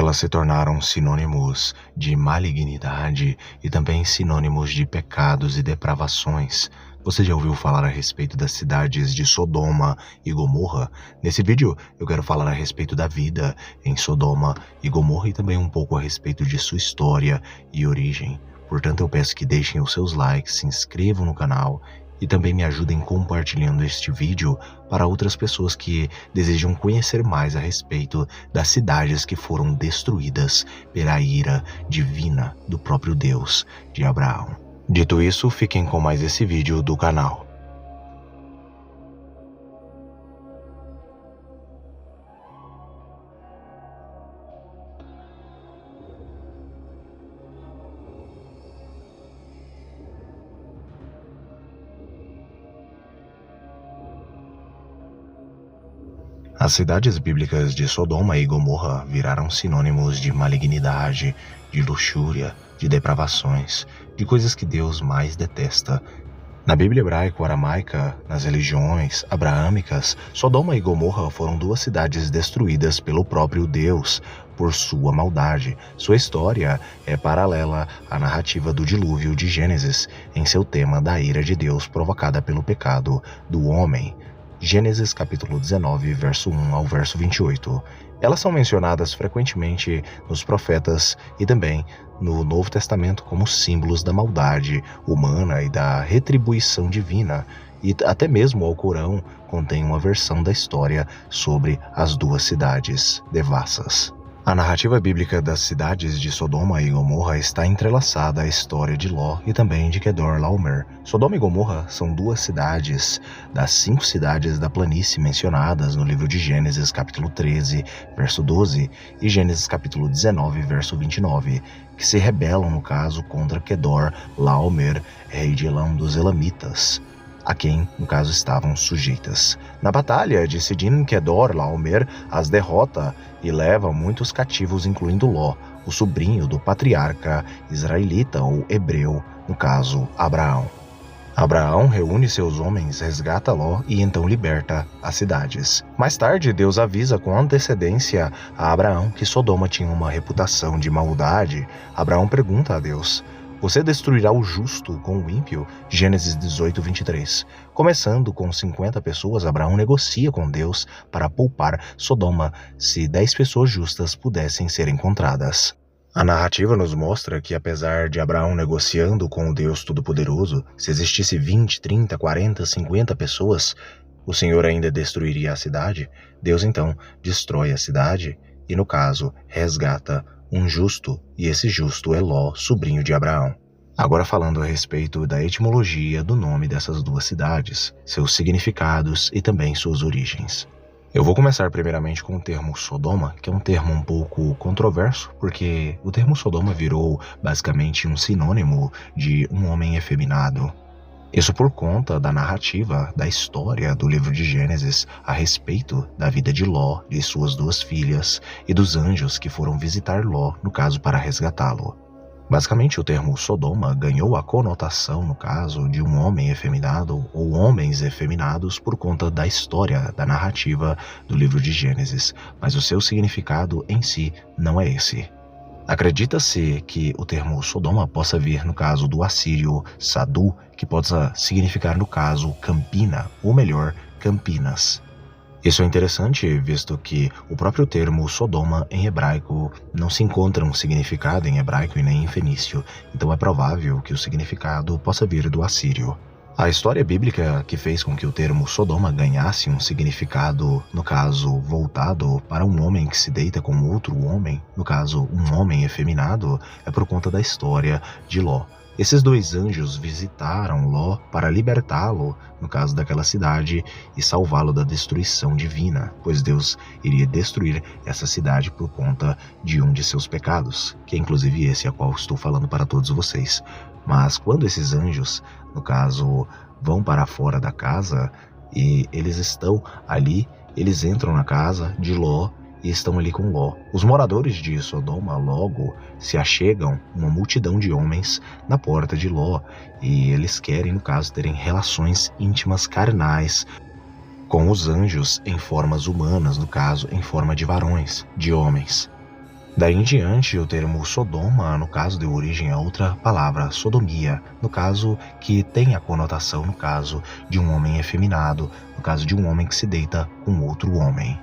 elas se tornaram sinônimos de malignidade e também sinônimos de pecados e depravações. Você já ouviu falar a respeito das cidades de Sodoma e Gomorra? Nesse vídeo eu quero falar a respeito da vida em Sodoma e Gomorra e também um pouco a respeito de sua história e origem. Portanto, eu peço que deixem os seus likes, se inscrevam no canal e também me ajudem compartilhando este vídeo para outras pessoas que desejam conhecer mais a respeito das cidades que foram destruídas pela ira divina do próprio Deus de Abraão. Dito isso, fiquem com mais esse vídeo do canal. As cidades bíblicas de Sodoma e Gomorra viraram sinônimos de malignidade, de luxúria, de depravações, de coisas que Deus mais detesta. Na Bíblia hebraico-aramaica, nas religiões abraâmicas, Sodoma e Gomorra foram duas cidades destruídas pelo próprio Deus por sua maldade. Sua história é paralela à narrativa do dilúvio de Gênesis, em seu tema da ira de Deus provocada pelo pecado do homem. Gênesis capítulo 19, verso 1 ao verso 28. Elas são mencionadas frequentemente nos profetas e também no Novo Testamento como símbolos da maldade humana e da retribuição divina, e até mesmo o Alcorão contém uma versão da história sobre as duas cidades devassas. A narrativa bíblica das cidades de Sodoma e Gomorra está entrelaçada à história de Ló e também de Quedorlaomer. Sodoma e Gomorra são duas cidades das 5 cidades da planície mencionadas no livro de Gênesis capítulo 13, verso 12 e Gênesis capítulo 19, verso 29, que se rebelam no caso contra Quedorlaomer, rei de Elam dos Elamitas, a quem, no caso, estavam sujeitas. Na batalha de Siddim, Quedorlaomer as derrota e leva muitos cativos, incluindo Ló, o sobrinho do patriarca israelita ou hebreu, no caso, Abraão. Abraão reúne seus homens, resgata Ló e então liberta as cidades. Mais tarde, Deus avisa com antecedência a Abraão que Sodoma tinha uma reputação de maldade. Abraão pergunta a Deus: "Você destruirá o justo com o ímpio?" Gênesis 18, 23. Começando com 50 pessoas, Abraão negocia com Deus para poupar Sodoma se 10 pessoas justas pudessem ser encontradas. A narrativa nos mostra que, apesar de Abraão negociando com o Deus Todo-Poderoso, se existisse 20, 30, 40, 50 pessoas, o Senhor ainda destruiria a cidade. Deus então destrói a cidade e, no caso, resgata um justo, e esse justo é Ló, sobrinho de Abraão. Agora falando a respeito da etimologia do nome dessas duas cidades, seus significados e também suas origens. Eu vou começar primeiramente com o termo Sodoma, que é um termo um pouco controverso, porque o termo Sodoma virou basicamente um sinônimo de um homem efeminado. Isso por conta da narrativa, da história do livro de Gênesis a respeito da vida de Ló, de suas 2 filhas e dos anjos que foram visitar Ló, no caso, para resgatá-lo. Basicamente, o termo Sodoma ganhou a conotação, no caso, de um homem efeminado ou homens efeminados por conta da história, da narrativa do livro de Gênesis, mas o seu significado em si não é esse. Acredita-se que o termo Sodoma possa vir no caso do assírio Sadu, que possa significar no caso Campina, ou melhor, Campinas. Isso é interessante, visto que o próprio termo Sodoma em hebraico não se encontra um significado em hebraico e nem em fenício, então é provável que o significado possa vir do assírio. A história bíblica que fez com que o termo Sodoma ganhasse um significado, no caso, voltado para um homem que se deita com outro homem, no caso, um homem efeminado, é por conta da história de Ló. Esses 2 anjos visitaram Ló para libertá-lo, no caso daquela cidade, e salvá-lo da destruição divina, pois Deus iria destruir essa cidade por conta de um de seus pecados, que é inclusive esse a qual estou falando para todos vocês. Mas quando esses anjos, no caso, vão para fora da casa e eles estão ali, eles entram na casa de Ló e estão ali com Ló. Os moradores de Sodoma logo se achegam uma multidão de homens na porta de Ló e eles querem, no caso, terem relações íntimas carnais com os anjos em formas humanas, no caso, em forma de varões, de homens. Daí em diante, o termo Sodoma, no caso, deu origem a outra palavra, sodomia, no caso, que tem a conotação, no caso, de um homem efeminado, no caso de um homem que se deita com outro homem.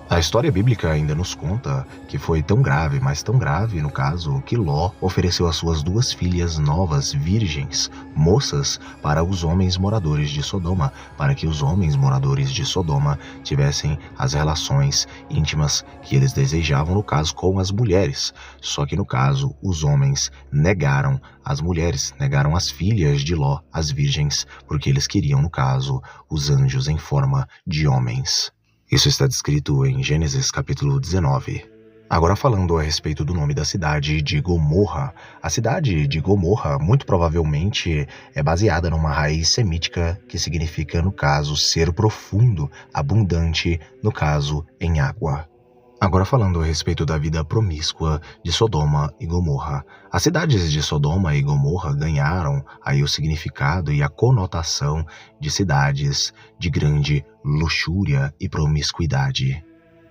A história bíblica ainda nos conta que foi tão grave, mas tão grave, no caso, que Ló ofereceu as suas 2 filhas novas, virgens, moças, para os homens moradores de Sodoma, para que os homens moradores de Sodoma tivessem as relações íntimas que eles desejavam, no caso, com as mulheres. Só que, no caso, os homens negaram as mulheres, negaram as filhas de Ló, as virgens, porque eles queriam, no caso, os anjos em forma de homens. Isso está descrito em Gênesis capítulo 19. Agora falando a respeito do nome da cidade de Gomorra. A cidade de Gomorra muito provavelmente é baseada numa raiz semítica que significa, no caso, ser profundo, abundante, no caso, em água. Agora falando a respeito da vida promíscua de Sodoma e Gomorra. As cidades de Sodoma e Gomorra ganharam aí o significado e a conotação de cidades de grande luxúria e promiscuidade.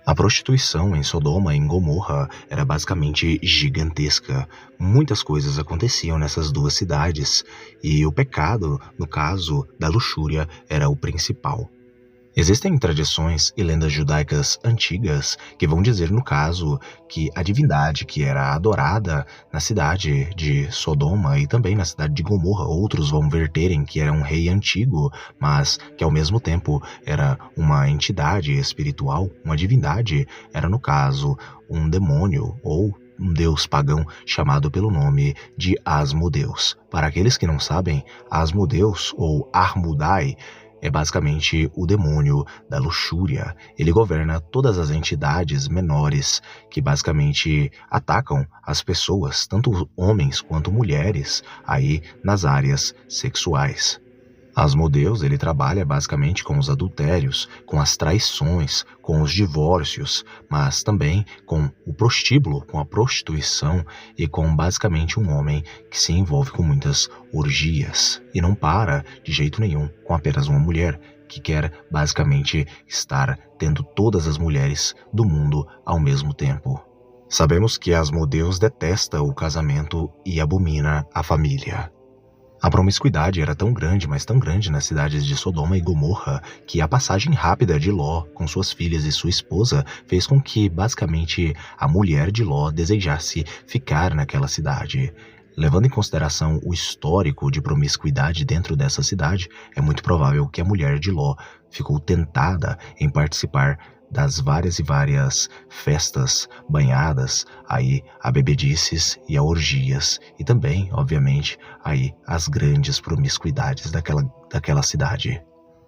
A prostituição em Sodoma e em Gomorra era basicamente gigantesca. Muitas coisas aconteciam nessas 2 cidades e o pecado, no caso da luxúria, era o principal. Existem tradições e lendas judaicas antigas que vão dizer, no caso, que a divindade que era adorada na cidade de Sodoma e também na cidade de Gomorra, outros vão verterem que era um rei antigo, mas que ao mesmo tempo era uma entidade espiritual, uma divindade, era no caso um demônio ou um deus pagão chamado pelo nome de Asmodeus. Para aqueles que não sabem, Asmodeus ou Armudai é basicamente o demônio da luxúria. Ele governa todas as entidades menores que basicamente atacam as pessoas, tanto homens quanto mulheres, aí nas áreas sexuais. Asmodeus, ele trabalha basicamente com os adultérios, com as traições, com os divórcios, mas também com o prostíbulo, com a prostituição e com basicamente um homem que se envolve com muitas orgias e não para de jeito nenhum com apenas uma mulher que quer basicamente estar tendo todas as mulheres do mundo ao mesmo tempo. Sabemos que Asmodeus detesta o casamento e abomina a família. A promiscuidade era tão grande, mas tão grande nas cidades de Sodoma e Gomorra, que a passagem rápida de Ló com suas filhas e sua esposa fez com que, basicamente, a mulher de Ló desejasse ficar naquela cidade. Levando em consideração o histórico de promiscuidade dentro dessa cidade, é muito provável que a mulher de Ló ficou tentada em participar das várias e várias festas banhadas aí a bebedices e a orgias e também, obviamente, aí as grandes promiscuidades daquela cidade.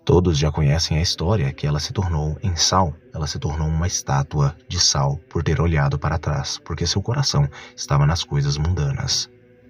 Todos já conhecem a história que ela se tornou em sal, ela se tornou uma estátua de sal por ter olhado para trás, porque seu coração estava nas coisas mundanas.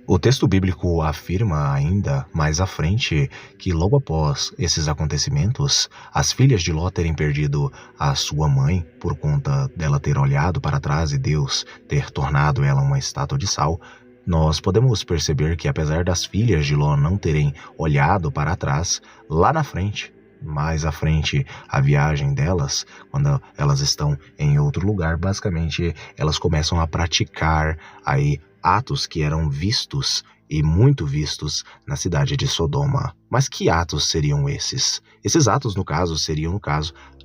O texto bíblico afirma ainda, mais à frente, que logo após esses acontecimentos, as filhas de Ló terem perdido a sua mãe por conta dela ter olhado para trás e Deus ter tornado ela uma estátua de sal, nós podemos perceber que apesar das filhas de Ló não terem olhado para trás, lá na frente, mais à frente, a viagem delas, quando elas estão em outro lugar, basicamente elas começam a praticar aí atos que eram vistos e muito vistos na cidade de Sodoma. Mas que atos seriam esses? Esses atos, no caso, seriam,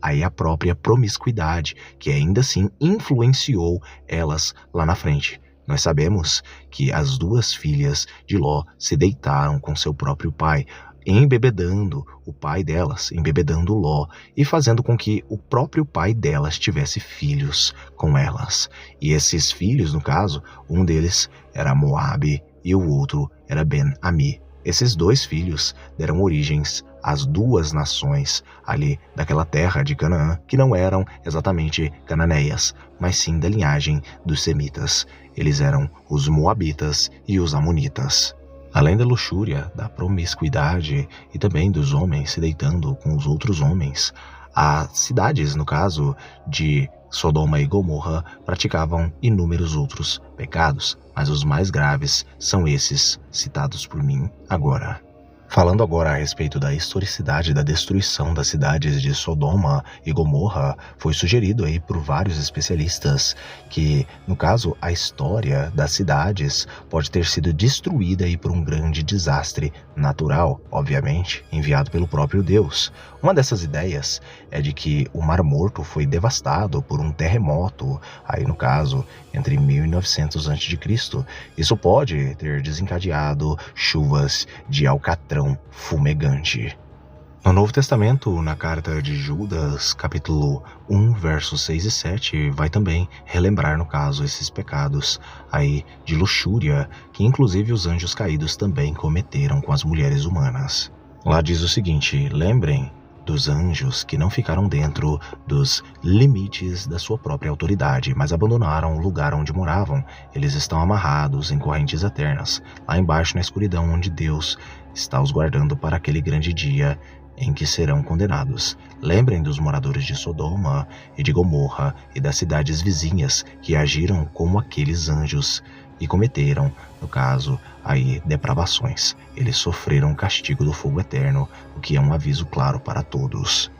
aí a própria promiscuidade, que ainda assim influenciou elas lá na frente. Nós sabemos que as 2 filhas de Ló se deitaram com seu próprio pai, embebedando o pai delas, embebedando Ló e fazendo com que o próprio pai delas tivesse filhos com elas. E esses filhos, no caso, um deles era Moabe e o outro era Ben-Ami. Esses 2 filhos deram origens às 2 nações ali daquela terra de Canaã, que não eram exatamente cananeias, mas sim da linhagem dos semitas. Eles eram os moabitas e os amonitas. Além da luxúria, da promiscuidade e também dos homens se deitando com os outros homens, as cidades, no caso de Sodoma e Gomorra, praticavam inúmeros outros pecados, mas os mais graves são esses citados por mim agora. Falando agora a respeito da historicidade da destruição das cidades de Sodoma e Gomorra, foi sugerido aí por vários especialistas que, no caso, a história das cidades pode ter sido destruída aí por um grande desastre natural, obviamente, enviado pelo próprio Deus. Uma dessas ideias é de que o Mar Morto foi devastado por um terremoto, aí no caso, entre 1900 a.C. Isso pode ter desencadeado chuvas de alcatrão fumegante. No Novo Testamento, na carta de Judas, capítulo 1, versos 6 e 7, vai também relembrar, no caso, esses pecados aí de luxúria, que inclusive os anjos caídos também cometeram com as mulheres humanas. Lá diz o seguinte: lembrem dos anjos que não ficaram dentro dos limites da sua própria autoridade, mas abandonaram o lugar onde moravam. Eles estão amarrados em correntes eternas, lá embaixo na escuridão, onde Deus está os guardando para aquele grande dia em que serão condenados. Lembrem dos moradores de Sodoma e de Gomorra e das cidades vizinhas que agiram como aqueles anjos e cometeram, no caso, aí depravações. Eles sofreram o castigo do fogo eterno, o que é um aviso claro para todos.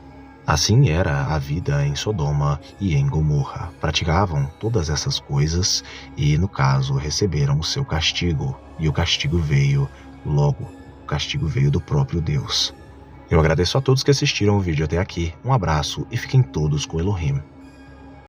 Assim era a vida em Sodoma e em Gomorra. Praticavam todas essas coisas e, no caso, receberam o seu castigo. E o castigo veio logo. O castigo veio do próprio Deus. Eu agradeço a todos que assistiram o vídeo até aqui. Um abraço e fiquem todos com Elohim.